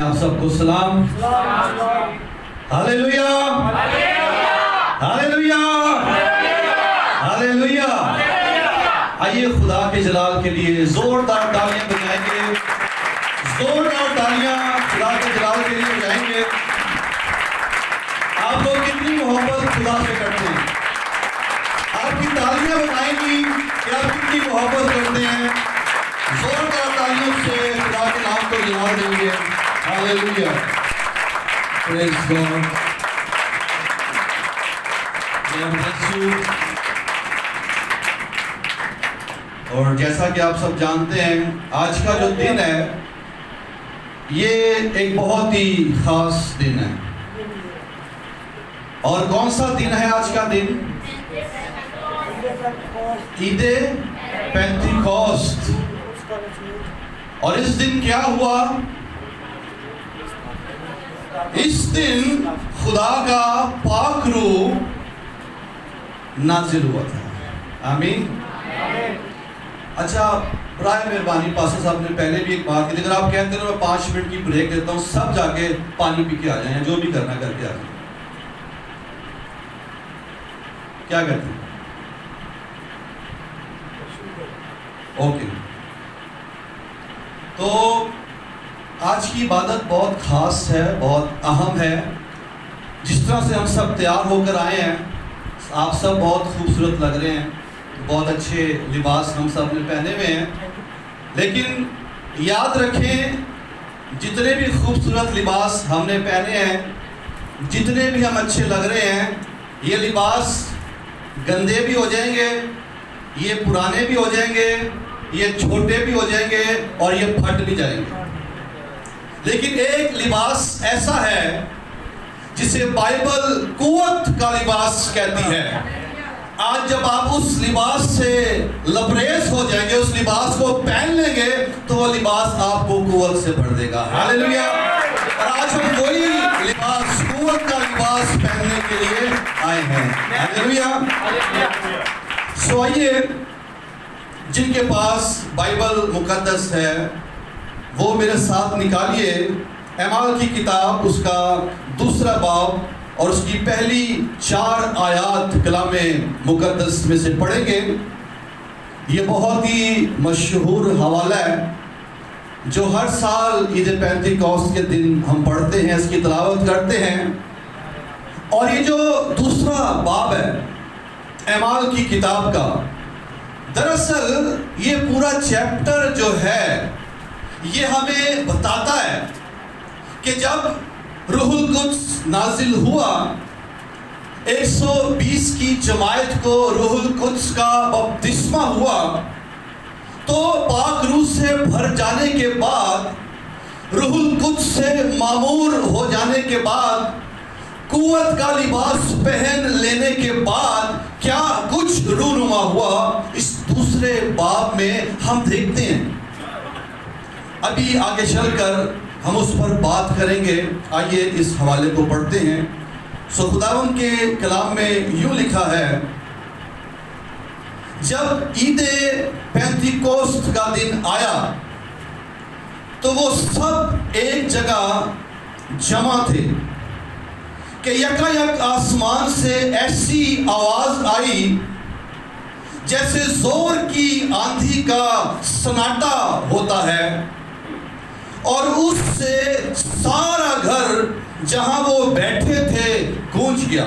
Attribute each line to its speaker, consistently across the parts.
Speaker 1: آپ سب کو سلام. Hallelujah hallelujah hallelujah. آئیے خدا کے جلال کے لیے زوردار تالیاں بجائیں گے. زوردار تالیاں خدا کے جلال کے لیے بجائیں گے. آپ لوگ کتنی محبت خدا سے کرتے ہیں؟ آپ کی تالیاں بتائیں گی کہ آپ کتنی محبت کرتے ہیں. زوردار تالیوں سے خدا کے نام کو جلال دیں گے. Hallelujah. Praise God. God bless you. اور جیسا کہ آپ سب جانتے ہیں آج کا جو دن ہے یہ ایک بہت ہی خاص دن ہے. اور کون سا دن ہے آج کا دن؟ عید پینتیکوست. اور اس دن کیا ہوا؟ اس دن خدا کا پاک روح نازل ہوا تھا. آمین. اچھا برائے مہربانی پاسٹر صاحب نے پہلے بھی ایک بات کی، اگر آپ کہتے ہیں میں 5 منٹ کی بریک دیتا ہوں، سب جا کے پانی پی کے آ جائیں، جو بھی کرنا کر کے آ جائیں. کیا کہتے ہیں؟ اوکے. تو آج کی عبادت بہت خاص ہے، بہت اہم ہے. جس طرح سے ہم سب تیار ہو کر آئے ہیں، آپ سب بہت خوبصورت لگ رہے ہیں، بہت اچھے لباس ہم سب نے پہنے ہوئے ہیں. لیکن یاد رکھیں جتنے بھی خوبصورت لباس ہم نے پہنے ہیں، جتنے بھی ہم اچھے لگ رہے ہیں، یہ لباس گندے بھی ہو جائیں گے، یہ پرانے بھی ہو جائیں گے، یہ چھوٹے بھی ہو جائیں گے اور یہ پھٹ بھی جائیں گے. لیکن ایک لباس ایسا ہے جسے بائبل قوت کا لباس کہتی ہے. آج جب آپ اس لباس سے لبریز ہو جائیں گے، اس لباس کو پہن لیں گے، تو وہ لباس آپ کو قوت سے بھر دے گا. ہاللویا. اور آج ہم وہی لباس، قوت کا لباس پہننے کے لیے آئے ہیں. ہاللویا. سو آئیے جن کے پاس بائبل مقدس ہے وہ میرے ساتھ نکالیے اعمال کی کتاب، اس کا 2 باب اور اس کی پہلی 4 آیات کلام مقدس میں سے پڑھیں گے. یہ بہت ہی مشہور حوالہ ہے جو ہر سال عید پینتیکوست کے دن ہم پڑھتے ہیں، اس کی تلاوت کرتے ہیں. اور یہ جو 2 باب ہے اعمال کی کتاب کا، دراصل یہ پورا چیپٹر جو ہے یہ ہمیں بتاتا ہے کہ جب روح القدس نازل ہوا، 120 کی جماعت کو روح القدس کا بپتسمہ ہوا، تو پاک روح سے بھر جانے کے بعد، روح القدس سے معمور ہو جانے کے بعد، قوت کا لباس پہن لینے کے بعد کیا کچھ رونما ہوا، اس 2 باب میں ہم دیکھتے ہیں. ابھی آگے چل کر ہم اس پر بات کریں گے. آئیے اس حوالے کو پڑھتے ہیں. سو خداوند کے کلام میں یوں لکھا ہے، جب عید پینتیکوست کا دن آیا تو وہ سب ایک جگہ جمع تھے کہ یکایک آسمان سے ایسی آواز آئی جیسے زور کی آندھی کا سناٹا ہوتا ہے، اور اس سے سارا گھر جہاں وہ بیٹھے تھے گونج گیا.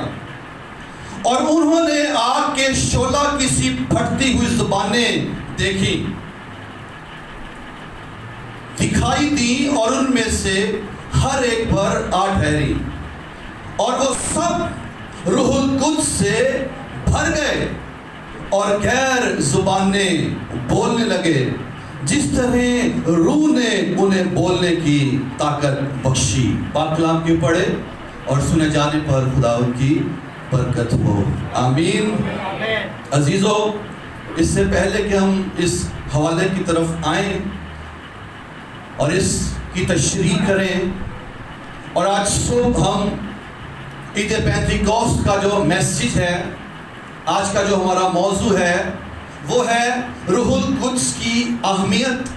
Speaker 1: اور انہوں نے آگ کے شعلہ کی سی پھٹتی ہوئی زبانیں دیکھی، دکھائی دی، اور ان میں سے ہر ایک پر آ ٹھہری، اور وہ سب روح القدس سے بھر گئے اور غیر زبانیں بولنے لگے، جس طرح روح نے انہیں بولنے کی طاقت بخشی. پاک کلام کیوں پڑھے اور سنے جانے پر خداوند کی برکت ہو. آمین. عزیزو، اس سے پہلے کہ ہم اس حوالے کی طرف آئیں اور اس کی تشریح کریں، اور آج صبح ہم عید پینتیکوست کا جو میسیج ہے، آج کا جو ہمارا موضوع ہے، وہ ہے روح القدس کی اہمیت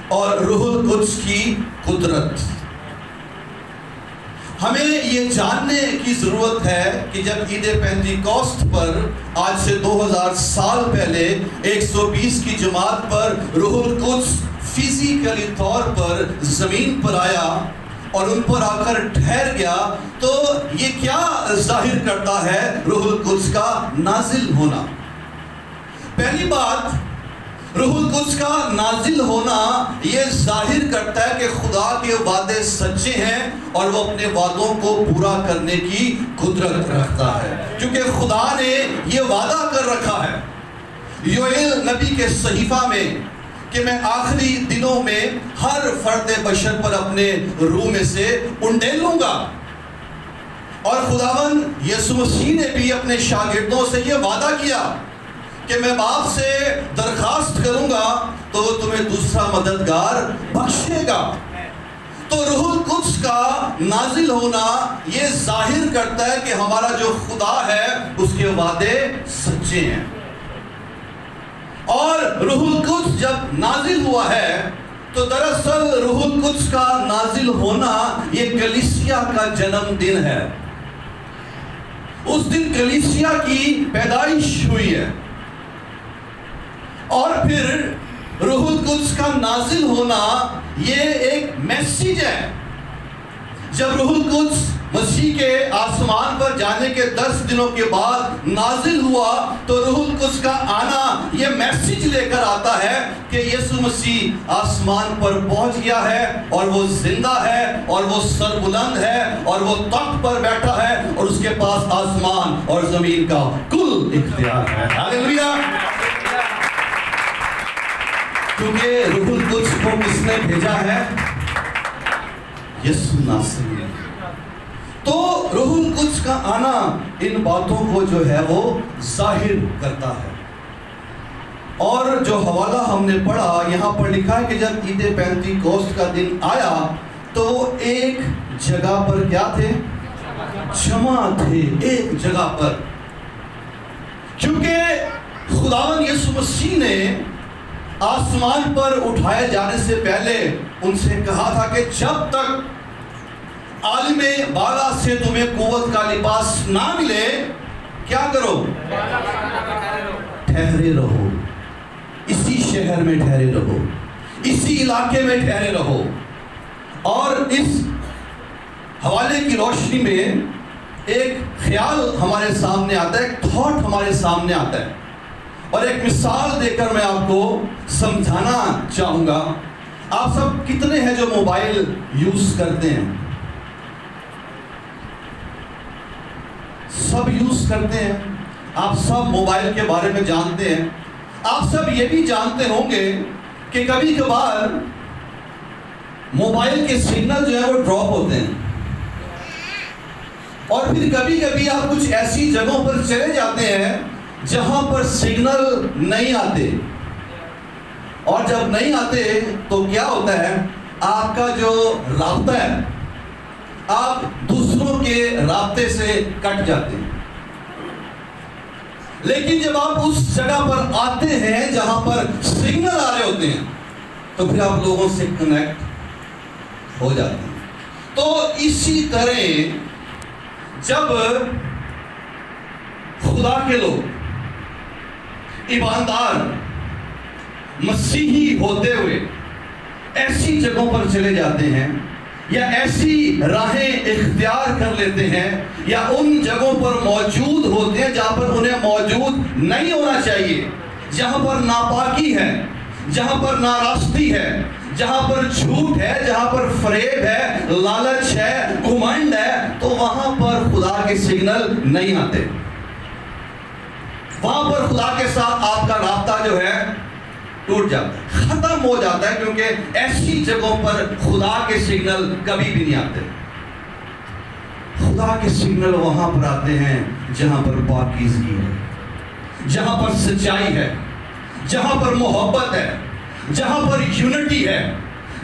Speaker 1: اور روح القدس کی قدرت. ہمیں یہ جاننے کی ضرورت ہے کہ جب عید پینتیکوسٹ پر آج سے 2000 سال پہلے 120 کی جماعت پر روح القدس فزیکلی طور پر زمین پر آیا اور ان پر آ کر ٹھہر گیا، تو یہ کیا ظاہر کرتا ہے روح القدس کا نازل ہونا؟ پہلی بات، روح القدس کا نازل ہونا یہ ظاہر کرتا ہے کہ خدا کے وعدے سچے ہیں اور وہ اپنے وعدوں کو پورا کرنے کی قدرت رکھتا ہے، کیونکہ خدا نے یہ وعدہ کر رکھا ہے یوئیل نبی کے صحیفہ میں کہ میں آخری دنوں میں ہر فرد بشر پر اپنے روح میں سے انڈیلوں گا، اور خداوند یسوع مسیح نے بھی اپنے شاگردوں سے یہ وعدہ کیا کہ میں باپ سے درخواست کروں گا تو وہ تمہیں دوسرا مددگار بخشے گا۔ تو روح القدس کا نازل ہونا یہ ظاہر کرتا ہے کہ ہمارا جو خدا ہے اس کے وعدے سچے ہیں، اور روح القدس جب نازل ہوا ہے تو دراصل روح القدس کا نازل ہونا یہ کلیسیا کا جنم دن ہے۔ اس دن کلیسیا کی پیدائش ہوئی ہے، اور پھر روح القدس کا نازل ہونا یہ ایک میسیج ہے۔ جب روح القدس مسیح کے آسمان پر جانے کے 10 دنوں کے بعد نازل ہوا تو روح القدس کا آنا یہ میسیج لے کر آتا ہے کہ یسوع مسیح آسمان پر پہنچ گیا ہے، اور وہ زندہ ہے، اور وہ سربلند ہے، اور وہ تخت پر بیٹھا ہے، اور اس کے پاس آسمان اور زمین کا کل اختیار ہے۔ ہاللیلویہ! کیونکہ روح القدس کو کس نے بھیجا ہے؟ یسوع ناصری نے۔ تو روح القدس کا آنا ان باتوں کو جو ہے وہ ظاہر کرتا ہے، اور جو حوالہ ہم نے پڑھا یہاں پر لکھا ہے کہ جب عید پینتیکوسٹ کا دن آیا تو وہ ایک جگہ پر کیا تھے؟ جمع تھے، ایک جگہ پر، کیونکہ خداوند یسوع مسیح نے آسمان پر اٹھائے جانے سے پہلے ان سے کہا تھا کہ جب تک عالم بالا سے تمہیں قوت کا لباس نہ ملے کیا کرو؟ ٹھہرے رہو، اسی شہر میں ٹھہرے رہو، اسی علاقے میں ٹھہرے رہو۔ اور اس حوالے کی روشنی میں ایک خیال ہمارے سامنے آتا ہے، ایک تھاٹ ہمارے سامنے آتا ہے، اور ایک مثال دے کر میں آپ کو سمجھانا چاہوں گا۔ آپ سب کتنے ہیں جو موبائل یوز کرتے ہیں؟ سب یوز کرتے ہیں، آپ سب موبائل کے بارے میں جانتے ہیں۔ آپ سب یہ بھی جانتے ہوں گے کہ کبھی کبھار موبائل کے سگنل جو ہے وہ ڈراپ ہوتے ہیں، اور پھر کبھی کبھی آپ کچھ ایسی جگہوں پر چلے جاتے ہیں جہاں پر سگنل نہیں آتے، اور جب نہیں آتے تو کیا ہوتا ہے؟ آپ کا جو رابطہ ہے آپ دوسروں کے رابطے سے کٹ جاتے ہیں۔ لیکن جب آپ اس جگہ پر آتے ہیں جہاں پر سگنل آ رہے ہوتے ہیں تو پھر آپ لوگوں سے کنیکٹ ہو جاتے ہیں۔ تو اسی طرح جب خدا کے لوگ، ایماندار مسیحی ہوتے ہوئے ایسی جگہوں پر چلے جاتے ہیں، یا ایسی راہیں اختیار کر لیتے ہیں، یا ان جگہوں پر موجود ہوتے ہیں جہاں پر انہیں موجود نہیں ہونا چاہیے، جہاں پر ناپاکی ہے، جہاں پر ناراستی ہے، جہاں پر جھوٹ ہے، جہاں پر فریب ہے، لالچ ہے، گھمنڈ ہے، تو وہاں پر خدا کے سگنل نہیں آتے، وہاں پر خدا کے ساتھ آپ کا رابطہ جو ہے ٹوٹ جاتا ہے، ختم ہو جاتا ہے، کیونکہ ایسی جگہوں پر خدا کے سگنل کبھی بھی نہیں آتے۔ خدا کے سگنل وہاں پر آتے ہیں جہاں پر پاکیزگی ہے، جہاں پر سچائی ہے، جہاں پر محبت ہے، جہاں پر یونٹی ہے،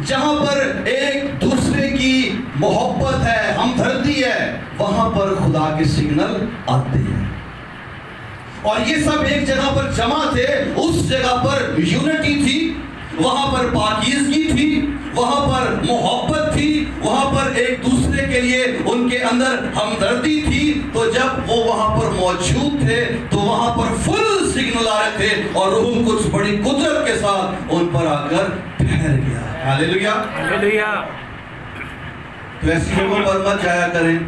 Speaker 1: جہاں پر ایک دوسرے کی محبت ہے، ہمدردی ہے، وہاں پر خدا کے سگنل آتے ہیں۔ اور یہ سب ایک جگہ پر جمع تھے، اس جگہ پر یونٹی تھی، وہاں پر پاکیزگی تھی، وہاں پر محبت تھی، وہاں پر ایک دوسرے کے لیے ان کے اندر ہمدردی تھی، تو جب وہ وہاں پر موجود تھے تو وہاں پر فل سگنل آ رہے تھے، اور روح القدس بڑی قدرت کے ساتھ ان پر آ کر ٹھہر گیا۔ ہاللیلویا،
Speaker 2: ہاللیلویا۔
Speaker 1: تو ایسی جگہوں پر مت جایا کریں،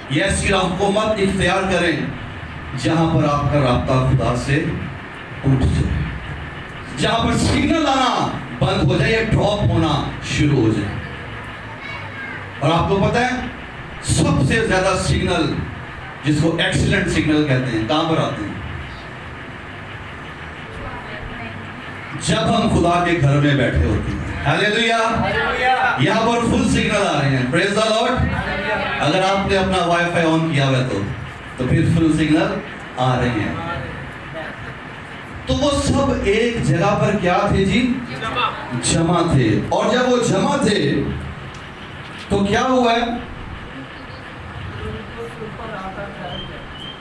Speaker 1: یہ ایسی راہ کو مت اختیار کریں جہاں پر آپ کا رابطہ خدا سے ٹوٹ جائے، جہاں پر سگنل آنا بند ہو جائے یا ڈراپ ہونا شروع ہو جائے۔ اور آپ کو پتہ ہے سب سے زیادہ سگنل جس کو ایکسیلنٹ سگنل کہتے ہیں کہاں پر آتے ہیں؟ جب ہم خدا کے گھر میں بیٹھے ہوتے ہیں۔ ہاللیلویا، یہاں پر فل سگنل آ رہے ہیں، پریز دی لارڈ۔ اگر آپ نے اپنا وائی فائی آن کیا ہوا ہے تو پھر فل سگنل آ رہے ہیں۔ تو وہ سب ایک جگہ پر کیا تھے جی؟ جمع تھے۔ اور جب وہ جمع تھے تو کیا ہوا ہے؟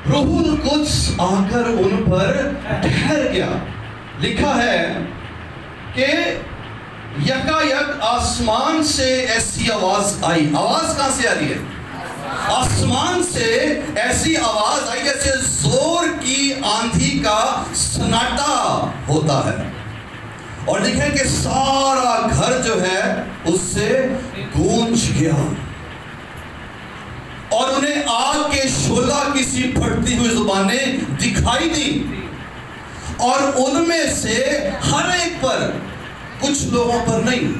Speaker 1: روح القدس آ کر ان پر ٹھہر گیا۔ لکھا ہے کہ یکا یک آسمان سے ایسی آواز آئی۔ آواز کہاں سے آ رہی ہے؟ آسمان سے ایسی آواز آئی جیسے زور کی آندھی کا سناٹا ہوتا ہے، اور لکھے کہ سارا گھر جو ہے اس سے گونج گیا، اور انہیں آگ کے شعلہ کی سی پھٹتی ہوئی زبانیں دکھائی دی، اور ان میں سے ہر ایک پر، کچھ لوگوں پر نہیں۔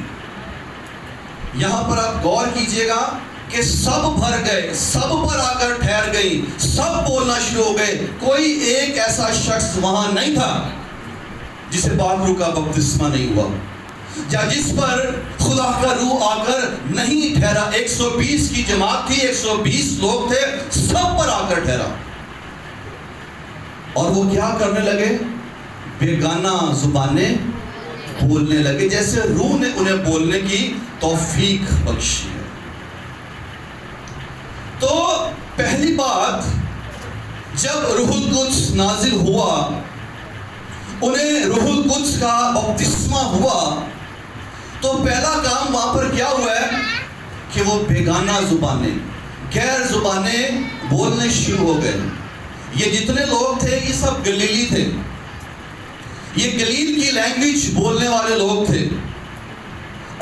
Speaker 1: یہاں پر آپ غور کیجئے گا کہ سب بھر گئے، سب پر آ کر ٹھہر گئی، سب بولنا شروع ہو گئے۔ کوئی ایک ایسا شخص وہاں نہیں تھا جسے پاک روح کا بپتسمہ نہیں ہوا، یا جس پر خدا کا روح آ کر نہیں ٹھہرا۔ 120 کی جماعت تھی، 120 لوگ تھے، سب پر آ کر ٹھہرا۔ اور وہ کیا کرنے لگے؟ بیگانہ زبانیں بولنے لگے، جیسے روح نے انہیں بولنے کی توفیق بخشی ہے۔ تو پہلی بات، جب روح القدس نازل ہوا، انہیں روح القدس کا بپتسمہ ہوا، تو پہلا کام وہاں پر کیا ہوا ہے کہ وہ بیگانہ زبانیں، غیر زبانیں بولنے شروع ہو گئے۔ یہ جتنے لوگ تھے یہ سب گلیلی تھے، یہ گلیل کی لینگویج بولنے والے لوگ تھے،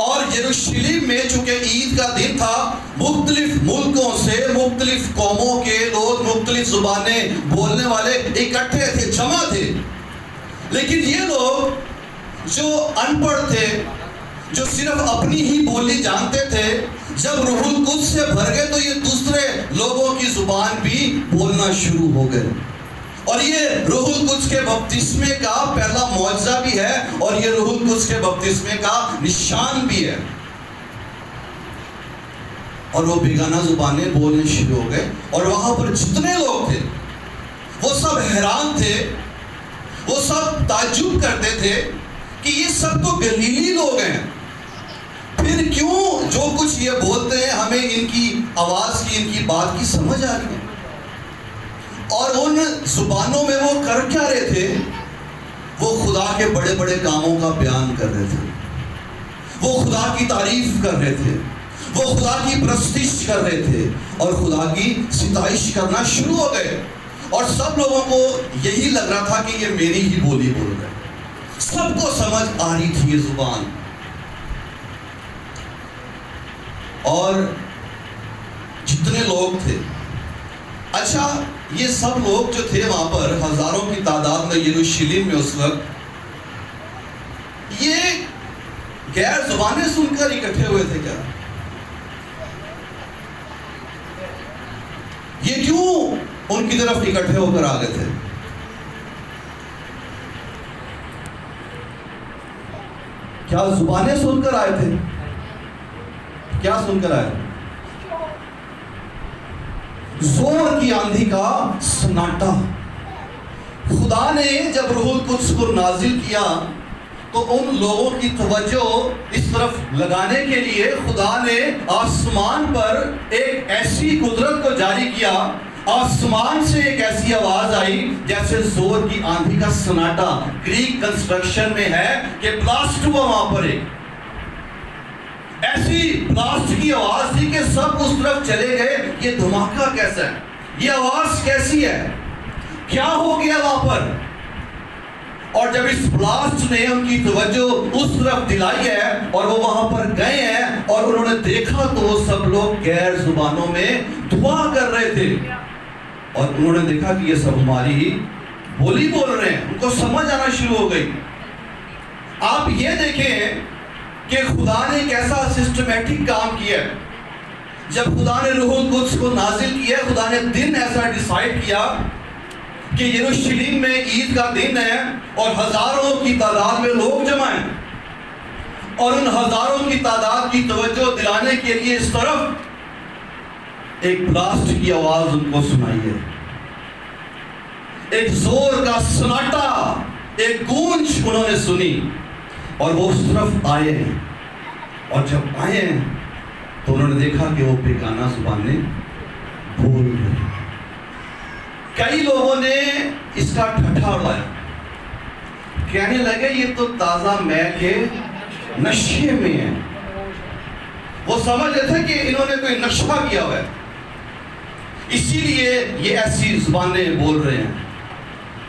Speaker 1: اور یروشلم میں چونکہ عید کا دن تھا، مختلف ملکوں سے مختلف قوموں کے لوگ مختلف زبانیں بولنے والے اکٹھے تھے، جمع تھے۔ لیکن یہ لوگ جو ان پڑھ تھے، جو صرف اپنی ہی بولی جانتے تھے، جب روح القدس سے بھر گئے تو یہ دوسرے لوگوں کی زبان بھی بولنا شروع ہو گئے۔ اور یہ روح القدس کے بپتسمے کا پہلا معجزہ بھی ہے، اور یہ روح القدس کے بپتسمے کا نشان بھی ہے۔ اور وہ بیگانہ زبانیں بولنے شروع ہو گئے، اور وہاں پر جتنے لوگ تھے وہ سب حیران تھے، وہ سب تعجب کرتے تھے کہ یہ سب تو گلیلی لوگ ہیں، پھر کیوں جو کچھ یہ بولتے ہیں ہمیں ان کی آواز کی، ان کی بات کی سمجھ آ رہی ہے؟ اور ان زبانوں میں وہ کر کیا رہے تھے؟ وہ خدا کے بڑے بڑے کاموں کا بیان کر رہے تھے، وہ خدا کی تعریف کر رہے تھے، وہ خدا کی پرستش کر رہے تھے، اور خدا کی ستائش کرنا شروع ہو گئے۔ اور سب لوگوں کو یہی لگ رہا تھا کہ یہ میری ہی بولی بول رہے ہیں، سب کو سمجھ آ رہی تھی یہ زبان۔ اور جتنے لوگ تھے، اچھا یہ سب لوگ جو تھے وہاں پر ہزاروں کی تعداد میں یروشلم میں اس وقت، یہ غیر زبانیں سن کر اکٹھے ہوئے تھے کیا؟ یہ کیوں ان کی طرف اکٹھے ہو کر آ گئے تھے؟ کیا زبانیں سن کر آئے تھے؟ کیا سن کر آئے؟ زور کی آندھی کا سناٹا۔ خدا نے جب روح القدس کو نازل کیا تو ان لوگوں کی توجہ اس طرف لگانے کے لیے خدا نے آسمان پر ایک ایسی قدرت کو جاری کیا، آسمان سے ایک ایسی آواز آئی جیسے زور کی آندھی کا سناٹا۔ گریک کنسٹرکشن میں ہے کہ بلاسٹ ہوا وہاں پر ایک ایسی بلاسٹ کی آواز تھی کہ سب اس طرف چلے گئے. یہ دھماکہ کیسا ہے؟ یہ آواز کیسی ہے؟ کیا ہو گیا وہاں پر؟ اور جب اس بلاسٹ نے ان کی توجہ اس طرف دلائی ہے اور وہ وہاں پر گئے ہیں اور انہوں نے دیکھا تو وہ سب لوگ غیر زبانوں میں دعا کر رہے تھے. اور انہوں نے دیکھا کہ یہ سب ہماری ہی بولی بول رہے ہیں. ان کو سمجھ آنا شروع ہو گئی. آپ یہ دیکھیں کہ خدا نے ایک ایسا سسٹمیٹک کام کیا ہے. جب خدا نے روح القدس کو نازل کیا، خدا نے دن ایسا ڈیسائیڈ کیا کہ یروشلم میں عید کا دن ہے اور ہزاروں کی تعداد میں لوگ جمع ہیں، اور ان ہزاروں کی تعداد کی توجہ دلانے کے لیے اس طرف ایک بلاسٹ کی آواز ان کو سنائی ہے. ایک زور کا سناٹا، ایک گونج انہوں نے سنی اور وہ اس طرف آئے ہیں. اور جب آئے ہیں تو انہوں نے دیکھا کہ وہ بیگانہ زبانیں بول رہے ہیں. کئی لوگوں نے اس کا ٹھٹھا اڑایا، کہنے لگے یہ تو تازہ مے کے نشے میں ہیں. وہ سمجھ رہے تھے کہ انہوں نے کوئی نشہ کیا ہوا ہے، اسی لیے یہ ایسی زبانیں بول رہے ہیں.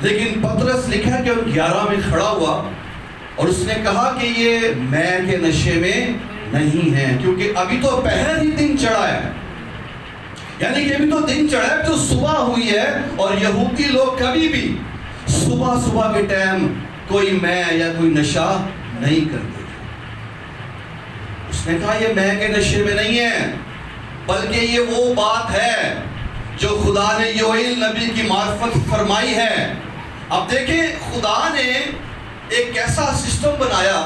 Speaker 1: لیکن پطرس لکھا کہ وہ 11 میں کھڑا ہوا اور اس نے کہا کہ یہ مے کے نشے میں نہیں ہیں، کیونکہ ابھی تو پہلا ہی دن چڑھا ہے. یعنی کہ ابھی تو دن چڑھا ہے، تو صبح ہوئی ہے، اور یہودی لوگ کبھی بھی صبح کے ٹائم کوئی مے یا کوئی نشہ نہیں کرتے. اس نے کہا یہ مے کے نشے میں نہیں ہے، بلکہ یہ وہ بات ہے جو خدا نے یوئیل نبی کی معرفت فرمائی ہے. اب دیکھیں خدا نے ایک ایسا سسٹم بنایا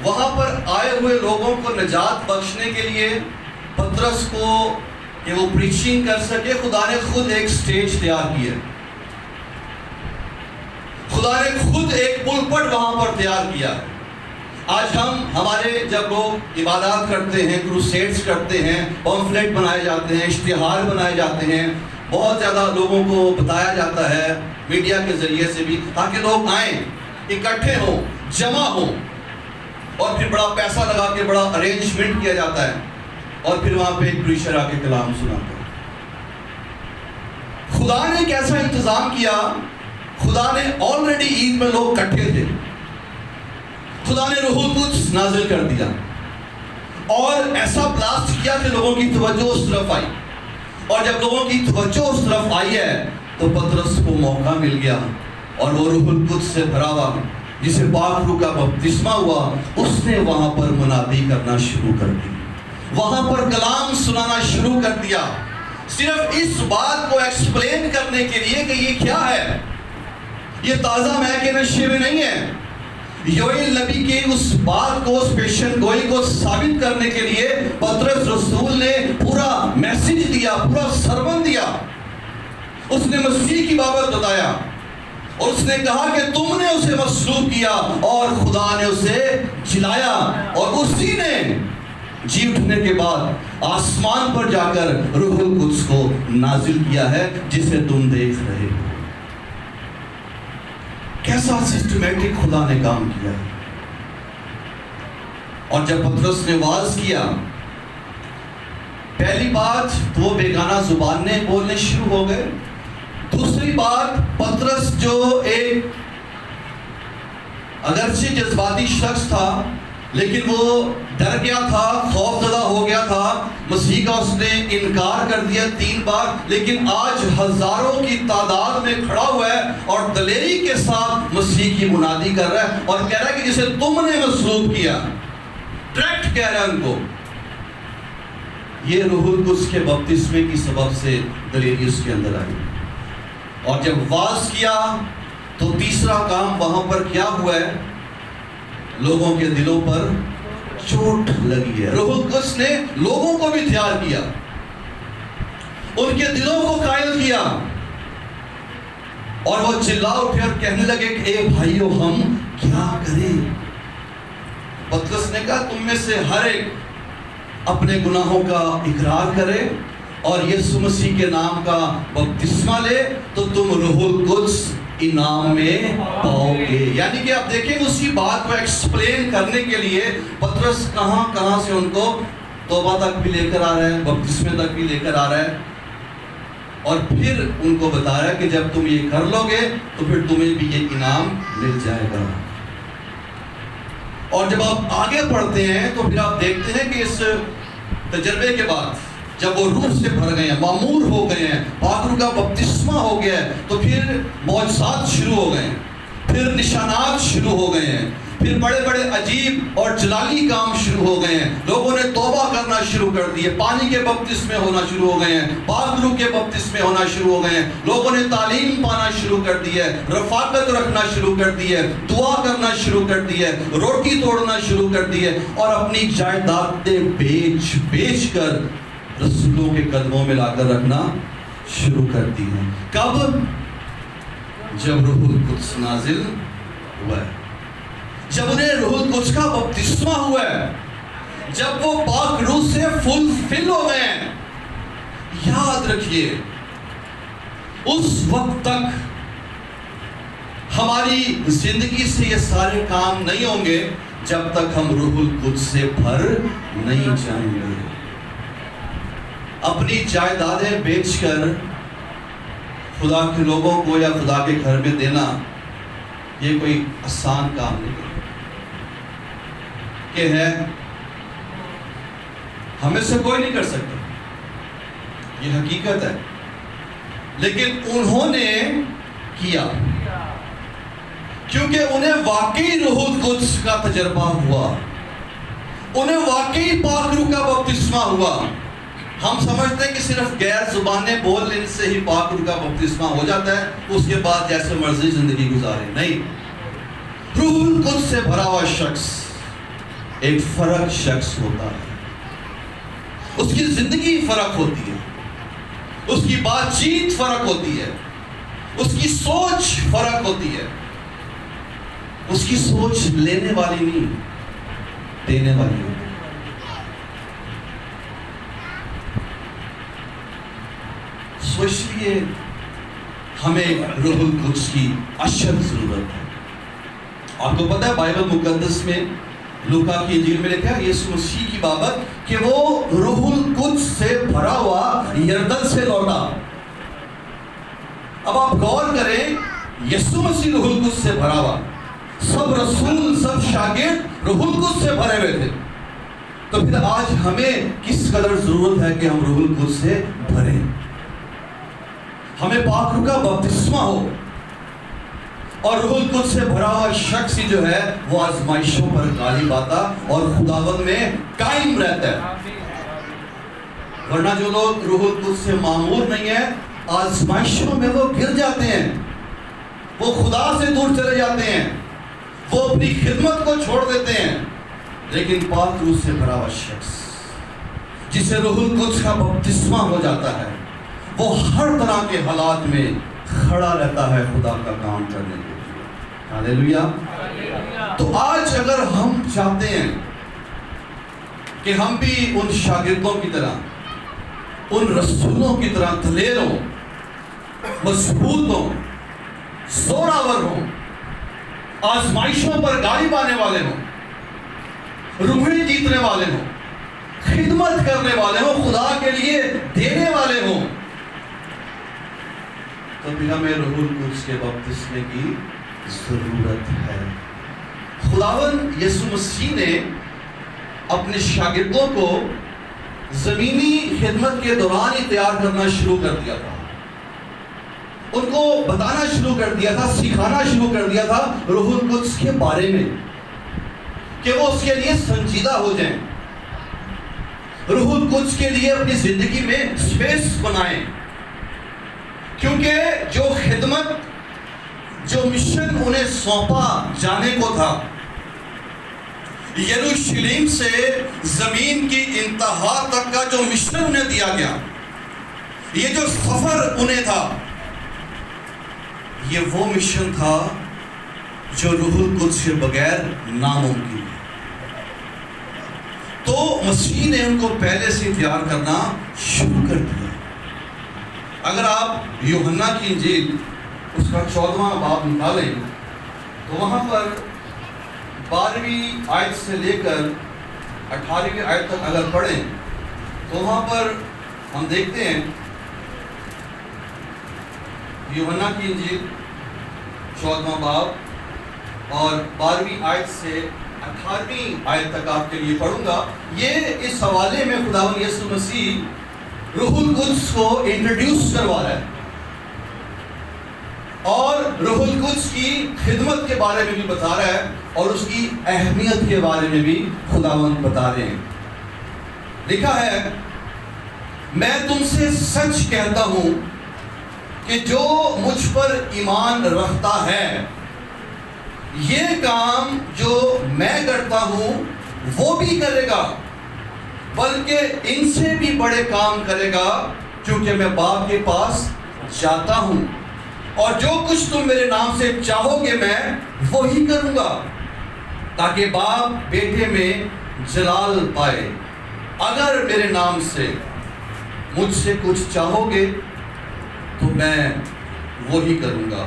Speaker 1: وہاں پر آئے ہوئے لوگوں کو نجات بخشنے کے لیے. پطرس کو کہ وہ پریچنگ کر سکے، خدا نے خود ایک سٹیج تیار کیا. خدا نے خود ایک پلپٹ وہاں پر تیار کیا. آج ہمارے جب لوگ عبادات کرتے ہیں، کروسیڈز کرتے ہیں، پمفلیٹ بنائے جاتے ہیں، اشتہار بنائے جاتے ہیں، بہت زیادہ لوگوں کو بتایا جاتا ہے میڈیا کے ذریعے سے بھی، تاکہ لوگ آئیں، اکٹھے ہوں، جمع ہوں، اور پھر بڑا پیسہ لگا کے بڑا ارینجمنٹ کیا جاتا ہے، اور پھر وہاں پہ ایک پریشر آ کے کلام سناتا ہے. خدا نے ایک ایسا انتظام کیا. خدا نے آلریڈی عید میں لوگ اکٹھے تھے، خدا نے روح القدس نازل کر دیا اور ایسا بلاسٹ کیا کہ لوگوں کی توجہ اس طرف آئی. اور جب لوگوں کی توجہ اس طرف آئی ہے تو پطرس کو موقع مل گیا، اور وہ روح القدس سے بھرا ہوا جسے پاک روح کا بپتسمہ ہوا، اس نے وہاں پر منادی کرنا شروع کر دی، وہاں پر کلام سنانا شروع کر دیا، صرف اس بات کو ایکسپلین کرنے کے لیے کہ یہ کیا ہے. یہ تازہ مے کے نشے میں نہیں ہے. یوئیل نبی کی اس بات کو، اس پیشن گوئی کو ثابت کرنے کے لیے پطرس رسول نے پورا میسج دیا، پورا سرمن دیا. اس نے مسیح کی بابت بتایا اور اس نے کہا کہ تم نے اسے مصلوب کیا اور خدا نے اسے جلایا، اور اسی نے جی اٹھنے کے بعد آسمان پر جا کر روح القدس کو نازل کیا ہے جسے تم دیکھ رہے ہو. کیسا سسٹمیٹک خدا نے کام کیا. اور جب پطرس نے واعظ کیا، پہلی بات وہ بیگانہ زبانیں بولنے شروع ہو گئے. دوسری بات، پطرس جو ایک اگرچہ جذباتی شخص تھا لیکن وہ ڈر گیا تھا، خوف زدہ ہو گیا تھا. مسیح کا اس نے انکار کر دیا 3 بار، لیکن آج ہزاروں کی تعداد میں کھڑا ہوا ہے اور دلیری کے ساتھ مسیح کی منادی کر رہا ہے اور کہہ رہا ہے کہ جسے تم نے مصلوب کیا. ڈائریکٹ کہہ رہا ہے ان کو. یہ روح القدس کے بپتسمے کی سبب سے دلیری اس کے اندر آئی. اور جب واعظ کیا تو تیسرا کام وہاں پر کیا ہوا ہے، لوگوں کے دلوں پر چوٹ لگی ہے. روح القدس نے لوگوں کو بھی تیار کیا، ان کے دلوں کو قائل کیا، اور وہ چلا اٹھے اور کہنے لگے کہ اے بھائیو ہم کیا کریں. پطرس نے کہا تم میں سے ہر ایک اپنے گناہوں کا اقرار کرے اور یسوع مسیح کے نام کا بپتسمہ لے تو تم روح القدس انعام میں پاؤ گے. یعنی کہ آپ دیکھیں اسی بات کو ایکسپلین کرنے کے لیے پطرس کہاں کہاں سے ان کو توبہ تک بھی لے کر آ رہا ہے, بپتسمے تک بھی لے کر آ رہا ہے, اور پھر ان کو بتا رہا ہے کہ جب تم یہ کر لو گے تو پھر تمہیں بھی یہ انعام مل جائے گا. اور جب آپ آگے پڑھتے ہیں تو پھر آپ دیکھتے ہیں کہ اس تجربے کے بعد جب وہ روح سے بھر گئے ہیں, معمور ہو گئے ہیں, پاک روح کا بپتسمہ ہو گیا ہے, تو پھر معجزات شروع ہو گئے ہیں, پھر نشانات شروع ہو گئے ہیں, پھر بڑے بڑے عجیب اور جلالی کام شروع ہو گئے ہیں. لوگوں نے توبہ کرنا شروع کر دیے, پانی کے بپتسمے ہونا شروع ہو گئے ہیں, پاک روح کے بپتسمے ہونا شروع ہو گئے ہیں. لوگوں نے تعلیم پانا شروع کر دی ہے, رفاقت رکھنا شروع کر دی ہے, دعا کرنا شروع کر دی ہے, روٹی توڑنا شروع کر دی ہے, اور اپنی جائیدادیں بیچ بیچ کر رسولوں کے قدموں میں لا کر رکھنا شروع کر دی ہے. کب؟ جب روح القدس نازل ہوا ہے, جب انہیں روح القدس کا بپتسمہ ہوا ہے, جب وہ پاک روح سے فل ہو گئے ہیں. یاد رکھیے اس وقت تک ہماری زندگی سے یہ سارے کام نہیں ہوں گے جب تک ہم روح القدس سے بھر نہیں جائیں گے. اپنی جائیدادیں بیچ کر خدا کے لوگوں کو یا خدا کے گھر میں دینا یہ کوئی آسان کام نہیں ہے کہ ہے ہمیں سے کوئی نہیں کر سکتا, یہ حقیقت ہے. لیکن انہوں نے کیا کیونکہ انہیں واقعی روح القدس کا تجربہ ہوا, انہیں واقعی پاک روح کا بپتسمہ ہوا. ہم سمجھتے ہیں کہ صرف غیر زبانیں بول لینے سے ہی پاک روح کا بپتسمہ ہو جاتا ہے, اس کے بعد جیسے مرضی زندگی گزارے. نہیں, روح القدس سے بھرا ہوا شخص ایک فرق شخص ہوتا ہے. اس کی زندگی فرق ہوتی ہے, اس کی بات چیت فرق ہوتی ہے, اس کی سوچ فرق ہوتی ہے. اس کی سوچ لینے والی نہیں, دینے والی ہوتی ہے. سو اس لیے ہمیں روح القدس کی اشد ضرورت ہے. آپ کو پتہ ہے بائبل مقدس میں لوکا کی انجیل میں لکھا ہے یسوع مسیح کی بابت کہ وہ روح القدس سے بھرا ہوا یردن سے لوٹا. اب آپ غور کریں, یسوع مسیح روح القدس سے بھرا ہوا, سب رسول سب شاگرد روح القدس سے بھرے ہوئے تھے, تو پھر آج ہمیں کس قدر ضرورت ہے کہ ہم روح القدس سے بھریں, ہمیں پاک روح کا بپتسمہ ہو, اور روح القدس سے بھرا ہوا شخص ہی جو ہے وہ آزمائشوں پر غالب آتا اور خداوند میں قائم رہتا ہے. ورنہ جو لوگ روح القدس سے معمور نہیں ہیں, آزمائشوں میں وہ گر جاتے ہیں, وہ خدا سے دور چلے جاتے ہیں, وہ اپنی خدمت کو چھوڑ دیتے ہیں. لیکن پاک روح سے بھرا ہوا شخص جسے روح القدس کا بپتسمہ ہو جاتا ہے, وہ ہر طرح کے حالات میں کھڑا رہتا ہے خدا کا کام کرنے کے لیے. ہاللیلویا. تو آج اگر ہم چاہتے ہیں کہ ہم بھی ان شاگردوں کی طرح, ان رسولوں کی طرح دلیر ہوں, مضبوط ہوں, زوراور ہوں, آزمائشوں پر غالب آنے والے ہوں, روحیں جیتنے والے ہوں, خدمت کرنے والے ہوں, خدا کے لیے دینے والے ہوں, تو پھر ہمیں روح القدس کے بپتسمے کی ضرورت ہے. خداوند یسوع مسیح نے اپنے شاگردوں کو زمینی خدمت کے دوران ہی تیار کرنا شروع کر دیا تھا, ان کو بتانا شروع کر دیا تھا, سکھانا شروع کر دیا تھا روح القدس کے بارے میں کہ وہ اس کے لیے سنجیدہ ہو جائیں, روح القدس کے لیے اپنی زندگی میں سپیس بنائیں. کیونکہ جو خدمت, جو مشن انہیں سونپا جانے کو تھا, یروشلم سے زمین کی انتہا تک کا جو مشن انہیں دیا گیا, یہ جو سفر انہیں تھا, یہ وہ مشن تھا جو روح القدس کے بغیر ناممکن ہے. تو مسیح نے ان کو پہلے سے تیار کرنا شروع کر دیا. اگر آپ یوحنا کی انجیل اس کا 14واں باب نکالیں تو وہاں پر 12ویں آیت سے لے کر 18ویں آیت تک اگر پڑھیں تو وہاں پر ہم دیکھتے ہیں یوحنا کی انجیل 14واں باب اور 12ویں آیت سے 18ویں آیت تک آپ کے لیے پڑھوں گا. یہ اس حوالے میں خداوند یسوع مسیح روح القدس کو انٹروڈیوس کروا رہا ہے اور روح القدس کی خدمت کے بارے میں بھی بتا رہا ہے اور اس کی اہمیت کے بارے میں بھی خداوند بتا رہے ہیں. لکھا ہے میں تم سے سچ کہتا ہوں کہ جو مجھ پر ایمان رکھتا ہے یہ کام جو میں کرتا ہوں وہ بھی کرے گا بلکہ ان سے بھی بڑے کام کرے گا کیونکہ میں باپ کے پاس جاتا ہوں اور جو کچھ تم میرے نام سے چاہو گے میں وہی کروں گا تاکہ باپ بیٹے میں جلال پائے. اگر میرے نام سے مجھ سے کچھ چاہو گے تو میں وہی کروں گا.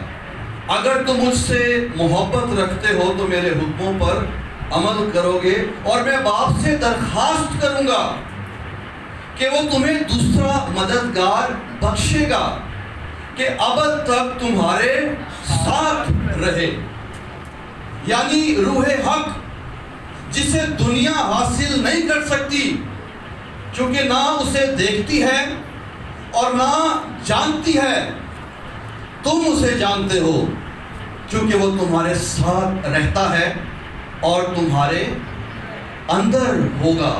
Speaker 1: اگر تم مجھ سے محبت رکھتے ہو تو میرے حکموں پر عمل کرو گے اور میں باپ سے درخواست کروں گا کہ وہ تمہیں دوسرا مددگار بخشے گا کہ ابد تک تمہارے ساتھ رہے. یعنی روح حق جسے دنیا حاصل نہیں کر سکتی کیونکہ نہ اسے دیکھتی ہے اور نہ جانتی ہے. تم اسے جانتے ہو کیونکہ وہ تمہارے ساتھ رہتا ہے اور تمہارے اندر ہوگا.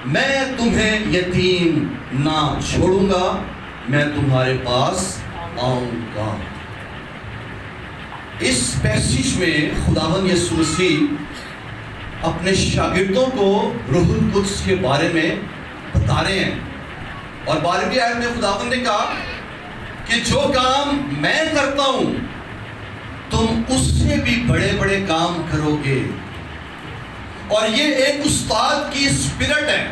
Speaker 1: میں تمہیں یتیم نہ چھوڑوں گا, میں تمہارے پاس آؤں گا. اس پیسج میں خداوند یسوع مسیح اپنے شاگردوں کو روح القدس کے بارے میں بتا رہے ہیں اور 12ویں آیت میں خداوند نے کہا کہ جو کام میں کرتا ہوں تم اس سے بھی بڑے بڑے کام کرو گے. اور یہ ایک استاد کی اسپرٹ ہے.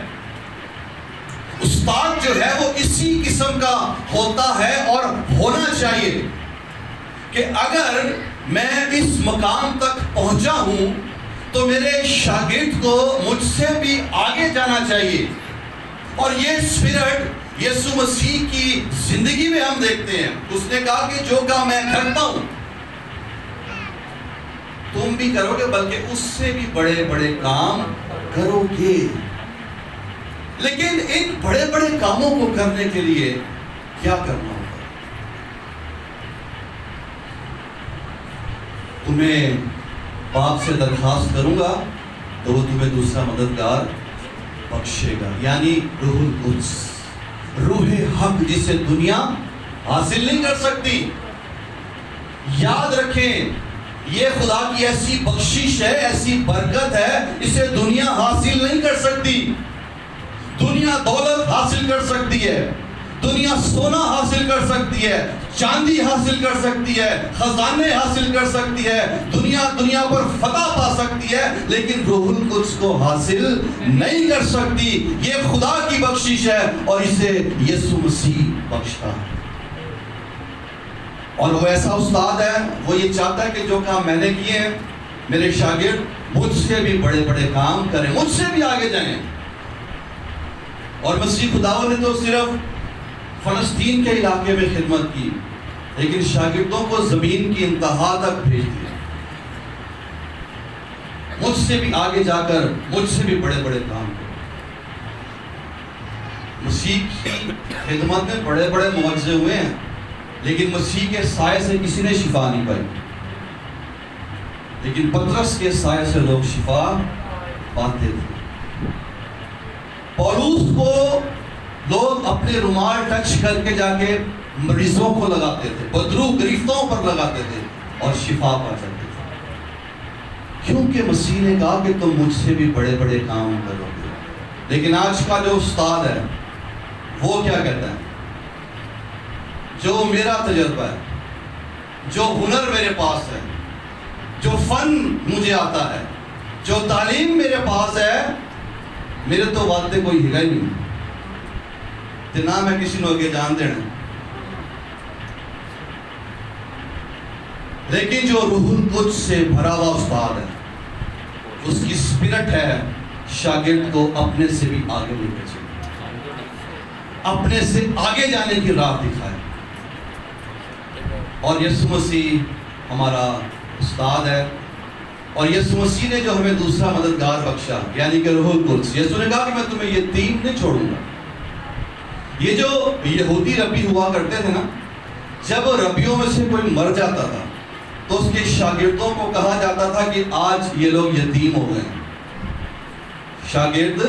Speaker 1: استاد جو ہے وہ اسی قسم کا ہوتا ہے اور ہونا چاہیے کہ اگر میں اس مقام تک پہنچا ہوں تو میرے شاگرد کو مجھ سے بھی آگے جانا چاہیے. اور یہ اسپرٹ یسوع مسیح کی زندگی میں ہم دیکھتے ہیں. اس نے کہا کہ جو کام میں کرتا ہوں تم بھی کرو گے بلکہ اس سے بھی بڑے بڑے کام کرو گے. لیکن ان بڑے بڑے کاموں کو کرنے کے لیے کیا کرنا ہوگا؟ تمہیں باپ سے درخواست کروں گا تو وہ تمہیں دوسرا مددگار بخشے گا. یعنی روح القدس, روح حق جسے دنیا حاصل نہیں کر سکتی. یاد رکھیں یہ خدا کی ایسی بخشش ہے, ایسی برکت ہے, اسے دنیا حاصل نہیں کر سکتی. دنیا دولت حاصل کر سکتی ہے, دنیا سونا حاصل کر سکتی ہے, چاندی حاصل کر سکتی ہے, خزانے حاصل کر سکتی ہے, دنیا پر فتح پا سکتی ہے, لیکن روح القدس کو حاصل نہیں کر سکتی. یہ خدا کی بخشش ہے اور اسے یسوع مسیح بخشتا ہے. اور وہ ایسا استاد ہے, وہ یہ چاہتا ہے کہ جو کام میں نے کیے ہیں میرے شاگرد مجھ سے بھی بڑے بڑے کام کریں, مجھ سے بھی آگے جائیں. اور مسیح خداوند نے تو صرف فلسطین کے علاقے میں خدمت کی, لیکن شاگردوں کو زمین کی انتہا تک بھیج دیا. مجھ سے بھی آگے جا کر مجھ سے بھی بڑے بڑے کام کرو. مسیح کی خدمت میں بڑے بڑے معجزے ہوئے ہیں, لیکن مسیح کے سائے سے کسی نے شفا نہیں پائی. لیکن پطرس کے سائے سے لوگ شفا پاتے تھے. پولوس کو لوگ اپنے رومال ٹچ کر کے جا کے مریضوں کو لگاتے تھے, بدرو گرفتوں پر لگاتے تھے اور شفا پا جاتے تھے, کیونکہ مسیح نے کہا کہ تم مجھ سے بھی بڑے بڑے کام کرو گے. لیکن آج کا جو استاد ہے وہ کیا کہتا ہے؟ جو میرا تجربہ ہے, جو ہنر میرے پاس ہے, جو فن مجھے آتا ہے, جو تعلیم میرے پاس ہے, میرے تو واسطے کوئی ہی نہیں تے نہ میں کسی نو اگے جان دینا. لیکن جو روح القدس سے بھرا ہوا استاد ہے، اس کی اسپرٹ ہے شاگرد کو اپنے سے بھی آگے لے کے چلے، اپنے سے آگے جانے کی راہ دکھائے۔ اور یسوع مسیح ہمارا استاد ہے، اور یسوع مسیح نے جو ہمیں دوسرا مددگار بخشا یعنی کہ روح القدس، یسوع نے کہا کہ میں تمہیں یتیم نہیں چھوڑوں گا۔ یہ جو یہودی ربی ہوا کرتے تھے نا، جب ربیوں میں سے کوئی مر جاتا تھا تو اس کے شاگردوں کو کہا جاتا تھا کہ آج یہ لوگ یتیم ہو گئے ہیں۔ شاگرد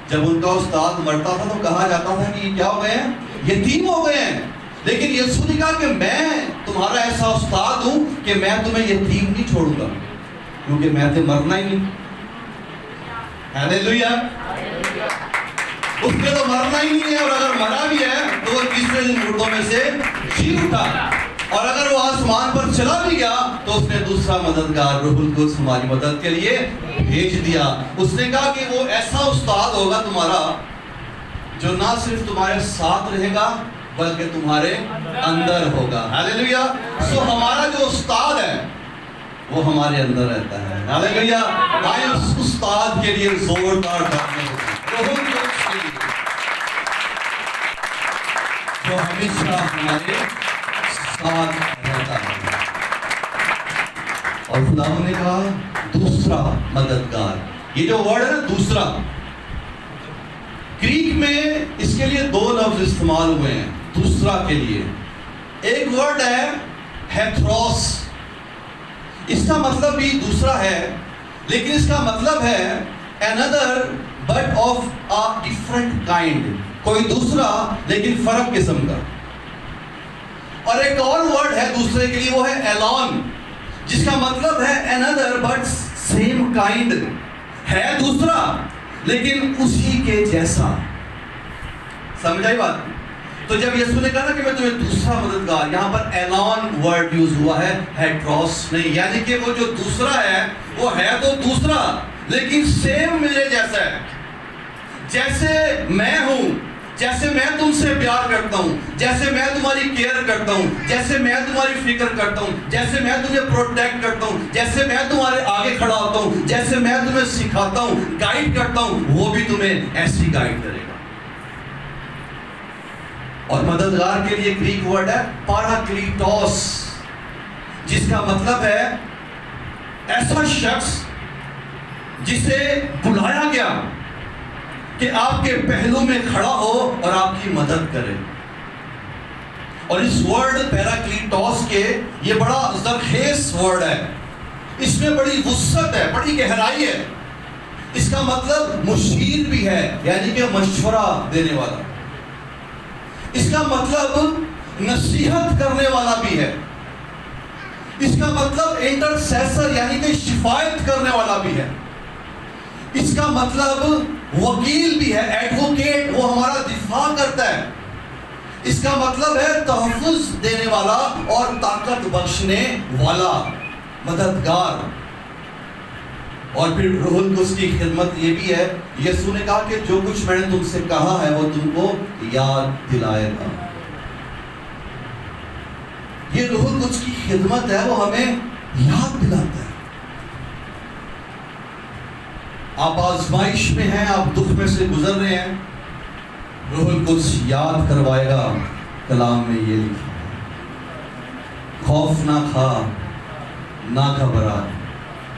Speaker 1: جب ان کا استاد مرتا تھا تو کہا جاتا تھا کہ یہ کیا ہو گئے ہیں؟ یتیم ہو گئے ہیں۔ لیکن یسوع نے کہا کہ میں تمہارا ایسا استاد ہوں کہ میں تمہیں یتیم نہیں چھوڑوں گا، کیونکہ میں تو مرنا ہی نہیں۔ ہیلیلویا! اس نے تو مرنا ہی نہیں ہے، اور اگر مرا بھی ہے تو وہ تیسرے دن مردوں میں سے جی اٹھا، اور اگر وہ آسمان پر چلا بھی گیا تو اس نے دوسرا مددگار روح القدس ہماری مدد کے لیے بھیج دیا۔ اس نے کہا کہ وہ ایسا استاد ہوگا تمہارا جو نہ صرف تمہارے ساتھ رہے گا بلکہ تمہارے اندر ہوگا۔ ہیلیلویا! سو ہمارا جو استاد ہے وہ ہمارے اندر رہتا ہے۔ ہیلیلویا! آئے اس استاد کے لیے زوردار تالیاں ہو۔ روح القدس کے لیے جو ہمیشہ ہمارے ساتھ رہتا ہے۔ اور خدا نے کہا دوسرا مددگار، یہ جو ورڈ ہے نا دوسرا، گریک میں اس کے لیے دو لفظ استعمال ہوئے ہیں دوسرا کے لیے۔ ایک ورڈ ہے ہیتھروس، اس کا مطلب بھی دوسرا ہے، لیکن اس کا مطلب ہے another but of a different kind، کوئی دوسرا لیکن فرق قسم کا۔ اور ایک اور ورڈ ہے دوسرے کے لیے، وہ ہے ایلون، جس کا مطلب ہے another but same kind، ہے دوسرا لیکن اسی کے جیسا۔ سمجھ آئی بات؟ تو جب یسوع نے کہا نا کہ میں تمہیں دوسرا مددگار، یہاں پر ایلون ورڈ یوز ہوا ہے، ہیٹروس نہیں، یعنی کہ وہ جو دوسرا ہے وہ ہے تو دوسرا لیکن سیم میرے جیسا ہے۔ جیسے میں ہوں، جیسے میں تم سے پیار کرتا ہوں، جیسے میں تمہاری کیئر کرتا ہوں، جیسے میں تمہاری فکر کرتا ہوں، جیسے میں تمہیں پروٹیکٹ کرتا ہوں، جیسے میں تمہارے آگے کھڑا ہوتا ہوں، جیسے میں تمہیں سکھاتا ہوں، گائیڈ کرتا ہوں، وہ بھی تمہیں ایسی گائیڈ کرے گا۔ اور مددگار کے لیے گریک ورڈ ہے پاراکلیٹوس، جس کا مطلب ہے ایسا شخص جسے بلایا گیا کہ آپ کے پہلو میں کھڑا ہو اور آپ کی مدد کرے۔ اور اس ورڈ پیراکلیٹوس کے یہ بڑا زرخیز ورڈ ہے، اس میں بڑی وسعت ہے، بڑی گہرائی ہے۔ اس کا مطلب مشیر بھی ہے، یعنی کہ مشورہ دینے والا۔ اس کا مطلب نصیحت کرنے والا بھی ہے۔ اس کا مطلب انٹرسیسر یعنی کہ شفاعت کرنے والا بھی ہے۔ اس کا مطلب وکیل بھی ہے، ایڈوکیٹ، وہ ہمارا دفاع کرتا ہے۔ اس کا مطلب ہے تحفظ دینے والا اور طاقت بخشنے والا، مددگار۔ اور پھر روح القدس کی خدمت یہ بھی ہے، یسوع نے کہا کہ جو کچھ میں نے تم سے کہا ہے وہ تم کو یاد دلائے گا۔ یہ روح القدس کی خدمت ہے، وہ ہمیں یاد دلاتا ہے۔ آپ آزمائش میں ہیں، آپ دکھ میں سے گزر رہے ہیں، روح القدس یاد کروائے گا۔ کلام میں یہ لکھا ہے، خوف نہ کھا نہ گھبرا،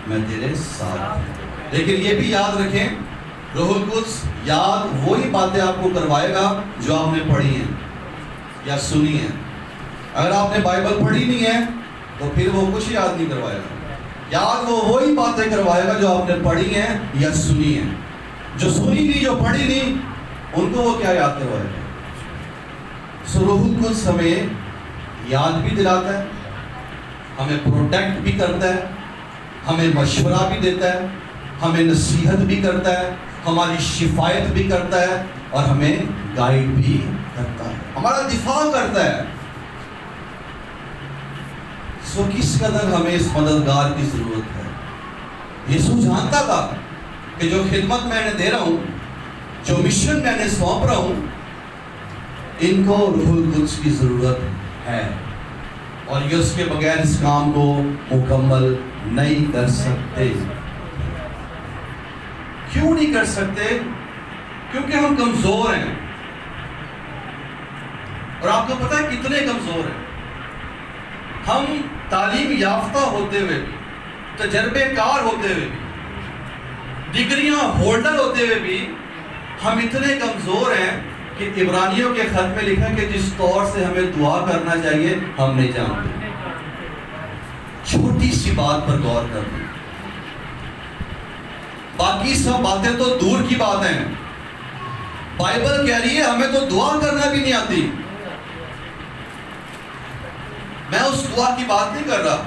Speaker 1: میں تیرے ساتھ ہوں۔ لیکن یہ بھی یاد رکھیں، روح القدس یاد وہی باتیں آپ کو کروائے گا جو آپ نے پڑھی ہیں یا سنی ہیں۔ اگر آپ نے بائبل پڑھی نہیں ہے تو پھر وہ کچھ یاد نہیں کروائے گا۔ یاد وہ وہی باتیں کروائے گا جو آپ نے پڑھی ہیں یا سنی ہیں۔ جو سنی نہیں، جو پڑھی نہیں، ان کو وہ کیا یاد کروائے گا؟ سو روح القدس ہمیں یاد بھی دلاتا ہے، ہمیں پروٹیکٹ بھی کرتا ہے، ہمیں مشورہ بھی دیتا ہے، ہمیں نصیحت بھی کرتا ہے، ہماری شفاعت بھی کرتا ہے، اور ہمیں گائیڈ بھی کرتا ہے، ہمارا دفاع کرتا ہے۔ سو کس قدر ہمیں اس مددگار کی ضرورت ہے۔ یسوع جانتا تھا کہ جو خدمت میں نے دے رہا ہوں، جو مشن میں نے سونپ رہا ہوں، ان کو روح القدس کی ضرورت ہے۔ اور یہ اس کے بغیر اس کام کو مکمل نہیں کر سکتے۔ کیوں نہیں کر سکتے؟ کیونکہ ہم کمزور ہیں، اور آپ کو پتہ ہے کتنے کمزور ہیں۔ ہم تعلیم یافتہ ہوتے ہوئے بھی، تجربے کار ہوتے ہوئے بھی، ڈگریاں ہولڈر ہوتے ہوئے بھی ہم اتنے کمزور ہیں کہ عبرانیوں کے خط میں لکھا کہ جس طور سے ہمیں دعا کرنا چاہیے ہم نہیں جانتے۔ چھوٹی سی بات پر غور کرنا، باقی سب باتیں تو دور کی بات ہیں، بائبل کہہ رہی ہے ہمیں تو دعا کرنا بھی نہیں آتی۔ میں اس دعا کی بات نہیں کر رہا،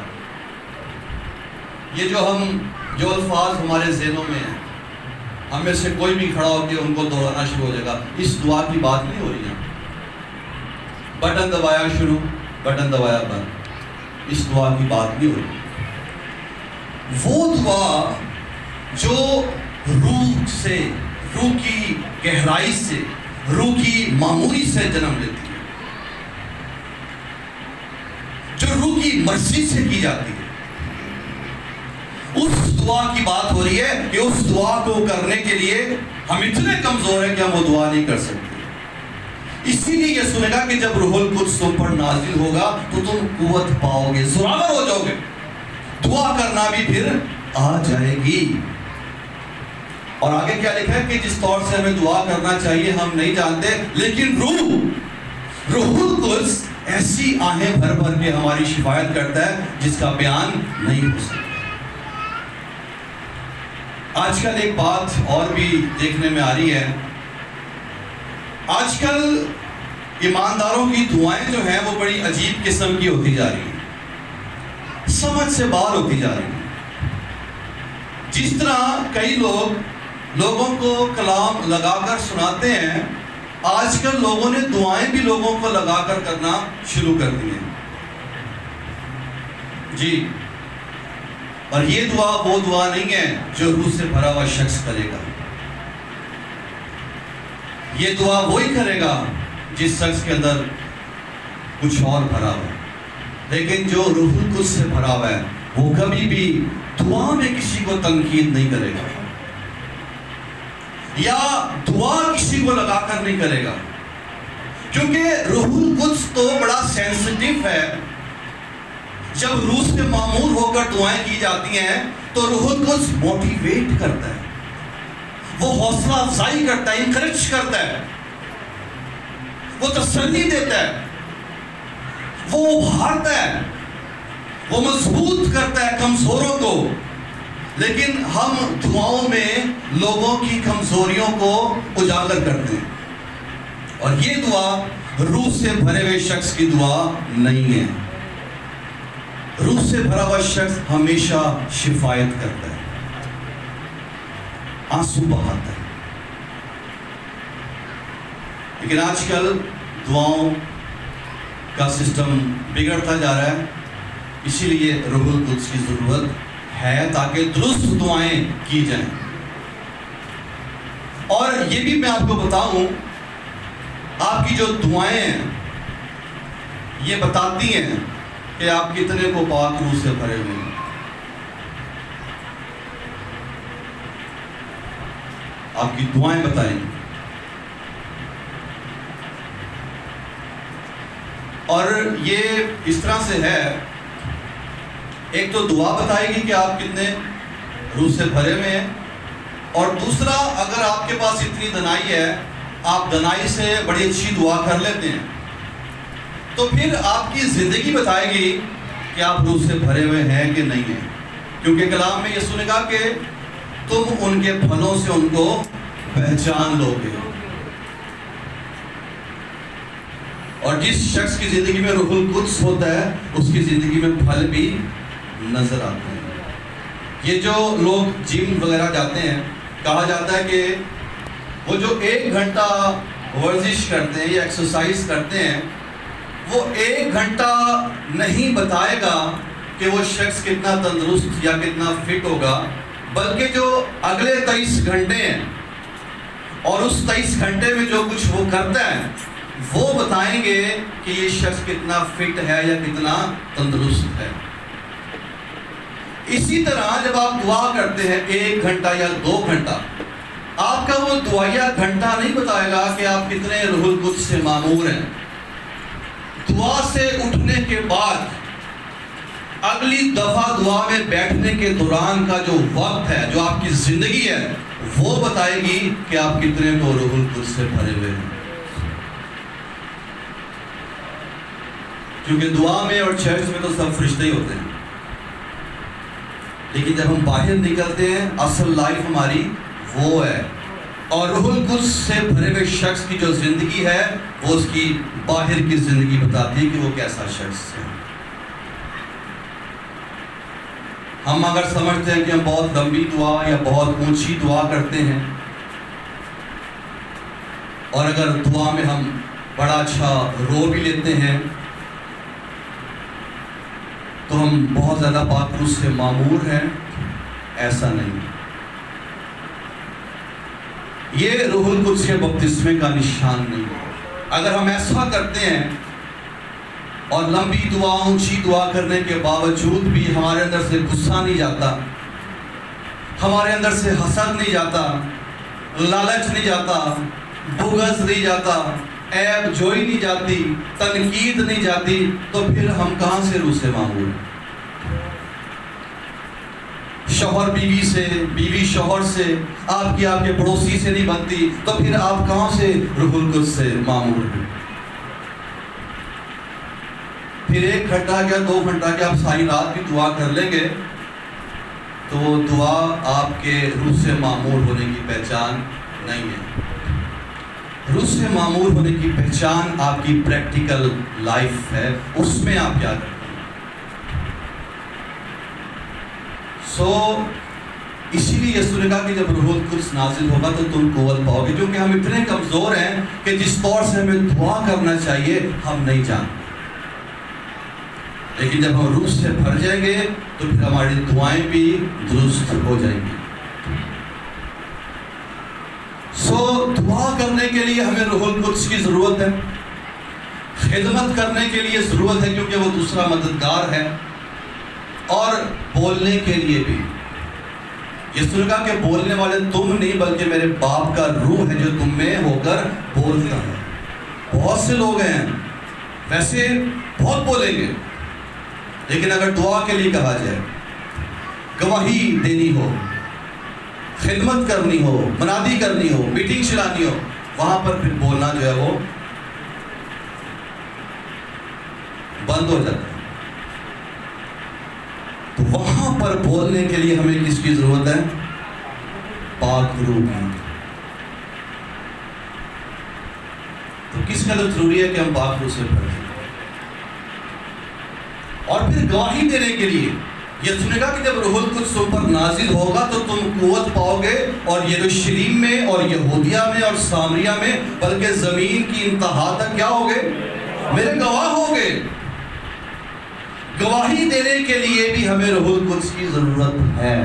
Speaker 1: یہ جو الفاظ ہمارے ذہنوں میں ہیں، ہم میں سے کوئی بھی کھڑا ہو کے ان کو دہرانا شروع ہو جائے گا، اس دعا کی بات نہیں ہو رہی ہے۔ بٹن دبایا شروع، بٹن دبایا بند، اس دعا کی بات نہیں ہو رہی۔ وہ دعا جو روح کی گہرائی سے، روح کی معمولی سے جنم لیتی ہے، جو روح کی مرضی سے کی جاتی ہے، اس دعا کی بات ہو رہی ہے کہ اس دعا کو کرنے کے لیے ہم اتنے کمزور ہیں کہ ہم وہ دعا نہیں کر سکتے۔ اسی لیے یہ سنے گا کہ جب روح القدس تم پر نازل ہوگا تو تم قوت پاؤ گے، زورآور ہو جاؤ گے، دعا کرنا بھی پھر آ جائے گی۔ اور آگے کیا لکھا ہے کہ جس طور سے ہمیں دعا کرنا چاہیے ہم نہیں جانتے، لیکن روح القدس ایسی آہیں بھر بھر کے ہماری شفاعت کرتا ہے جس کا بیان نہیں ہو سکتا۔ آج کل ایک بات اور بھی دیکھنے میں آ رہی ہے، آج کل ایمانداروں کی دعائیں جو ہیں وہ بڑی عجیب قسم کی ہوتی جا رہی ہیں، سمجھ سے باہر ہوتی جا رہی ہیں۔ جس طرح کئی لوگوں کو کلام لگا کر سناتے ہیں، آج کل لوگوں نے دعائیں بھی لوگوں کو لگا کر کرنا شروع کر دی ہیں جی۔ اور یہ دعا وہ دعا نہیں ہے جو روح سے بھرا ہوا شخص کرے گا، یہ دعا وہی کرے گا جس شخص کے اندر کچھ اور بھرا ہوا ہے۔ لیکن جو روح القدس سے بھرا ہوا ہے وہ کبھی بھی دعا میں کسی کو تنقید نہیں کرے گا، یا دعا کسی کو لگا کر نہیں کرے گا، کیونکہ روح القدس تو بڑا سینسٹیو ہے۔ جب روح سے معمور ہو کر دعائیں کی جاتی ہیں تو روح القدس موٹیویٹ کرتا ہے، وہ حوصلہ افزائی کرتا ہے، انکریج کرتا ہے، وہ تسلی دیتا ہے، وہ ابھارتا ہے، وہ مضبوط کرتا ہے کمزوروں کو۔ لیکن ہم دعاؤں میں لوگوں کی کمزوریوں کو اجاگر کرتے ہیں، اور یہ دعا روح سے بھرے ہوئے شخص کی دعا نہیں ہے۔ روح سے بھرا ہوا شخص ہمیشہ شفایت کرتا ہے، آنسو بہاتا ہے۔ لیکن آج کل دعاؤں کا سسٹم بگڑتا جا رہا ہے، اسی لیے روح القدس کی ضرورت ہے تاکہ درست دعائیں کی جائیں۔ اور یہ بھی میں آپ کو بتاؤں، آپ کی جو دعائیں ہیں یہ بتاتی ہیں کہ آپ کتنے کو پاک روح سے بھرے ہوئے ہیں۔ آپ کی دعائیں بتائیں گی، اور یہ اس طرح سے ہے، ایک تو دعا بتائے گی کہ آپ کتنے روح سے بھرے ہوئے ہیں، اور دوسرا اگر آپ کے پاس اتنی دنائی ہے، آپ دنائی سے بڑی اچھی دعا کر لیتے ہیں، تو پھر آپ کی زندگی بتائے گی کہ آپ روح سے بھرے ہوئے ہیں کہ نہیں ہیں، کیونکہ کلام میں یہ سنے گا کہ تم ان کے پھلوں سے ان کو پہچان لو گے۔ اور جس شخص کی زندگی میں روح القدس ہوتا ہے اس کی زندگی میں پھل بھی نظر آتے ہیں۔ یہ جو لوگ جم وغیرہ جاتے ہیں، کہا جاتا ہے کہ وہ جو 1 گھنٹہ ورزش کرتے ہیں یا ایکسرسائز کرتے ہیں، وہ 1 گھنٹہ نہیں بتائے گا کہ وہ شخص کتنا تندرست یا کتنا فٹ ہوگا، بلکہ جو اگلے 23 گھنٹے ہیں اور اس 23 گھنٹے میں جو کچھ وہ کرتا ہے وہ بتائیں گے کہ یہ شخص کتنا فٹ ہے یا کتنا تندرست ہے۔ اسی طرح جب آپ دعا کرتے ہیں 1 گھنٹہ یا 2 گھنٹہ، آپ کا وہ دعائیہ گھنٹہ نہیں بتائے گا کہ آپ کتنے روح القدس سے معمور ہیں۔ دعا سے اٹھنے کے بعد اگلی دفعہ دعا میں بیٹھنے کے دوران کا جو وقت ہے، جو آپ کی زندگی ہے، وہ بتائے گی کہ آپ کتنے تو روح القدس سے بھرے ہوئے ہیں۔ کیونکہ دعا میں اور چرچ میں تو سب فرشتے ہی ہوتے ہیں، لیکن جب ہم باہر نکلتے ہیں اصل لائف ہماری وہ ہے، اور روح القدس سے بھرے ہوئے شخص کی جو زندگی ہے وہ اس کی باہر کی زندگی بتاتی ہے کہ وہ کیسا شخص ہے۔ ہم اگر سمجھتے ہیں کہ ہم بہت لمبی دعا یا بہت اونچی دعا کرتے ہیں، اور اگر دعا میں ہم بڑا اچھا رو بھی لیتے ہیں، تو ہم بہت زیادہ پاک روح سے معمور ہیں۔ ایسا نہیں، یہ روح القدس کے بپتسمے کا نشان نہیں ہے۔ اگر ہم ایسا کرتے ہیں اور لمبی دعا اونچی دعا کرنے کے باوجود بھی ہمارے اندر سے غصہ نہیں جاتا، ہمارے اندر سے حسد نہیں جاتا، لالچ نہیں جاتا، بغض نہیں جاتا، عیب جوئی نہیں جاتی، تنقید نہیں جاتی، تو پھر ہم کہاں سے روح سے معمور ہیں؟ شوہر بیوی سے، بیوی شوہر سے، آپ کے پڑوسی سے نہیں بنتی، تو پھر آپ کہاں سے روح القدس سے معمور ہیں؟ پھر 1 گھنٹہ یا 2 گھنٹہ کے آپ ساری رات بھی دعا کر لیں گے تو وہ دعا آپ کے روح سے معمور ہونے کی پہچان نہیں ہے۔ روح سے معمور ہونے کی پہچان آپ کی پریکٹیکل لائف ہے، اس میں آپ کیا کرتے ہیں۔ اسی لیے یسوع نے کہا کہ جب روح القدس نازل ہوگا تو تم قوت پاؤ گے، کیونکہ ہم اتنے کمزور ہیں کہ جس طور سے ہمیں دعا کرنا چاہیے ہم نہیں جانتے، لیکن جب ہم روح سے بھر جائیں گے تو پھر ہماری دعائیں بھی درست ہو جائیں گی۔ دعا کرنے کے لیے ہمیں روح القدس کی ضرورت ہے، خدمت کرنے کے لیے ضرورت ہے کیونکہ وہ دوسرا مددگار ہے، اور بولنے کے لیے بھی۔ یسوع نے کہا کہ بولنے والے تم نہیں بلکہ میرے باپ کا روح ہے جو تم میں ہو کر بولتا ہے۔ بہت سے لوگ ہیں ویسے بہت بولیں گے، لیکن اگر دعا کے لیے کہا جائے، گواہی دینی ہو، خدمت کرنی ہو، منادی کرنی ہو، میٹنگ چلانی ہو، وہاں پر پھر بولنا جو ہے وہ بند ہو جاتا ہے۔ تو وہاں پر بولنے کے لیے ہمیں کس کی ضرورت ہے؟ پاک روح کی۔ تو کس قدر ضروری ہے کہ ہم پاک روح سے بھریں۔ اور پھر گواہی دینے کے لیے یسوع نے کہا کہ جب روح القدس تم پر نازل ہوگا تو تم قوت پاؤ گے، اور یروشلیم میں اور یہودیہ میں اور سامریہ میں بلکہ زمین کی انتہا تک کیا ہوگے؟ میرے گواہ ہوگے۔ گواہی دینے کے لیے بھی ہمیں روح القدس کی ضرورت ہے۔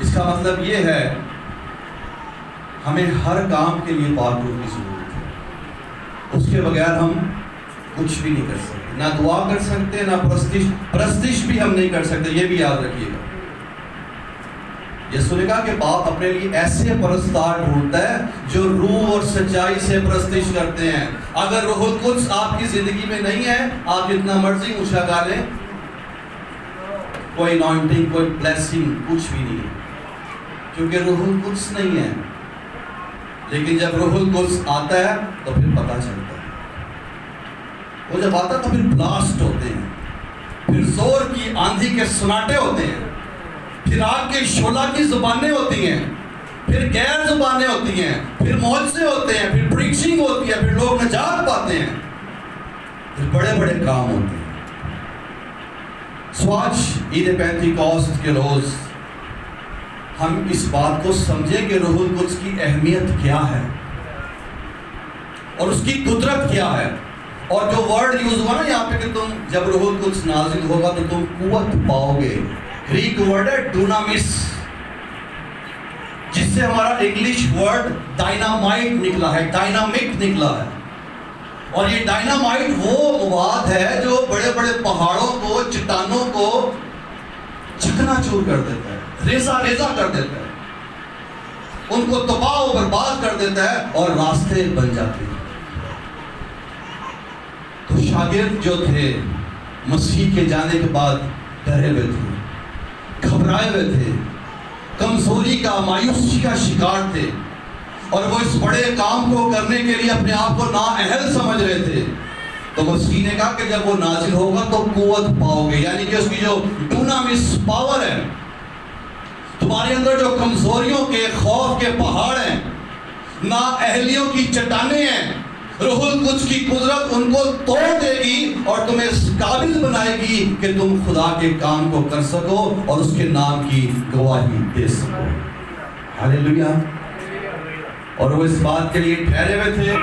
Speaker 1: اس کا مطلب یہ ہے ہمیں ہر کام کے لیے پاک روح کی ضرورت ہے، اس کے بغیر ہم کچھ بھی نہیں کر سکتے، نہ دعا کر سکتے، نہ پرستش بھی ہم نہیں کر سکتے، یہ بھی یاد رکھیے گا۔ یسوع نے کہا کہ باپ اپنے لیے ایسے پرستار ڈھونڈتا ہے جو روح اور سچائی سے پرستش کرتے ہیں۔ اگر روح القدس آپ کی زندگی میں نہیں ہے، آپ جتنا مرضی اونچا گا لیں، کوئی اناؤنٹنگ، کوئی بلیسنگ کچھ بھی نہیں ہے، کیونکہ روح القدس نہیں ہے۔ لیکن جب روح القدس آتا ہے تو پھر پتہ چلتا ہے، وہ جب آتا ہے تو پھر بلاسٹ ہوتے ہیں، پھر زور کی آندھی کے سناٹے ہوتے ہیں، پھر آگ کے شعلہ کی زبانیں ہوتی ہیں، پھر غیر زبانیں ہوتی ہیں، پھر معجزے ہوتے ہیں، پھر پریچنگ ہوتی ہے، پھر لوگ نجات پاتے ہیں، پھر بڑے بڑے کام ہوتے ہیں۔ آج عید پینتیکوست کے روز ہم اس بات کو سمجھیں کہ روح القدس کی اہمیت کیا ہے اور اس کی قدرت کیا ہے۔ اور جو ورڈ یوز ہوا نا یہاں پہ کہ تم جب روح القدس نازل ہوگا تو تم قوت پاؤ گے، گریک ورڈ ہے ڈونامس، جس سے ہمارا انگلش ورڈ ڈائنامائٹ نکلا ہے، ڈائنامک نکلا ہے. اور یہ ڈائنامائٹ وہ مواد ہے جو بڑے بڑے پہاڑوں کو، چٹانوں کو چکنا چور کر دیتا ہے، ریزہ ریزہ کر دیتا ہے، ان کو تباہ و برباد کر دیتا ہے اور راستے بن جاتے ہیں. تو شاگرد جو تھے مسیح کے جانے کے بعد ڈرے ہوئے تھے، گھبرائے ہوئے تھے، کمزوری کا، مایوسی کا شکار تھے، اور وہ اس بڑے کام کو کرنے کے لیے اپنے آپ کو نااہل سمجھ رہے تھے. تو مسیح نے کہا کہ جب وہ نازل ہوگا تو قوت پاؤ گے، یعنی کہ اس کی جو ڈونامس پاور ہے، تمہارے اندر جو کمزوریوں کے، خوف کے پہاڑ ہیں، نااہلیوں کی چٹانیں ہیں، روح القدس کی قدرت ان کو توڑ دے گی اور تمہیں اس قابل بنائے گی کہ تم خدا کے کام کو کر سکو اور اس کے نام کی گواہی دے سکو. ہاللیلویا. اور وہ اس بات کے لیے ٹھہرے ہوئے تھے.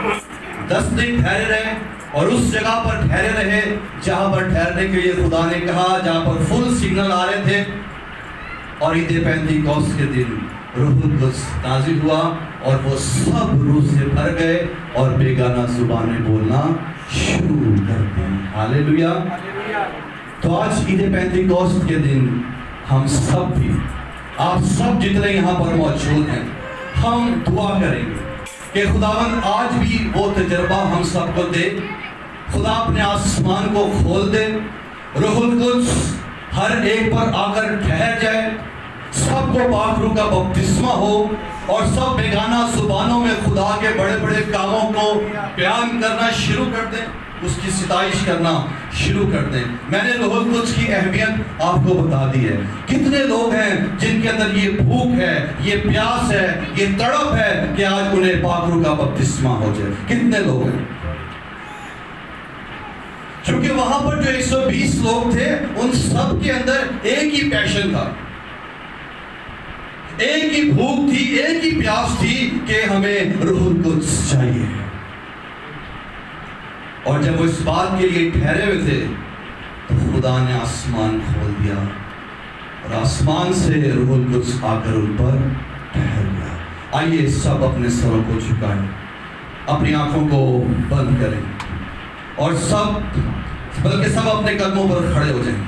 Speaker 1: 10 دن ٹھہرے رہے اور اس جگہ پر ٹھہرے رہے جہاں پر ٹھہرنے کے لیے خدا نے کہا، جہاں پر فل سگنل آ رہے تھے. اور عید پینتیکوست کے دن روح القدس نازل ہوا اور وہ سب روح سے بھر گئے اور بیگانہ زبانیں بولنا شروع کر دی. ہاللیلویا. تو آج عید پینتیکوست کے دن ہم سب بھی، آپ سب جتنے یہاں پر موجود ہیں، ہم دعا کریں گے کہ خداوند آج بھی وہ تجربہ ہم سب کو دے. خدا اپنے آسمان کو کھول دے، روح القدس ہر ایک پر آ کر ٹھہر جائے، سب کو پاک روح کا بپتسمہ ہو اور سب بیگانہ زبانوں میں خدا کے بڑے بڑے کاموں کو بیان کرنا شروع کر دیں، اس کی ستائش کرنا شروع کر دیں. میں نے روح القدس کی اہمیت آپ کو بتا دی ہے. کتنے لوگ ہیں جن کے اندر یہ بھوک ہے، یہ پیاس ہے، یہ تڑپ ہے کہ آج انہیں پاک روح کا بپتسمہ ہو جائے؟ کتنے لوگ ہیں؟ چونکہ وہاں پر جو 120 لوگ تھے ان سب کے اندر ایک ہی پیشن تھا، ایک ہی بھوک تھی، ایک ہی پیاس تھی کہ ہمیں روح القدس چاہیے. اور جب وہ اس بات کے لیے ٹھہرے ہوئے تھے تو خدا نے آسمان کھول دیا اور آسمان سے روح القدس آ کر ان پر ٹھہر گیا. آئیے سب اپنے سروں کو جھکائیں، اپنی آنکھوں کو بند کریں اور سب، بلکہ سب اپنے قدموں پر کھڑے ہو جائیں.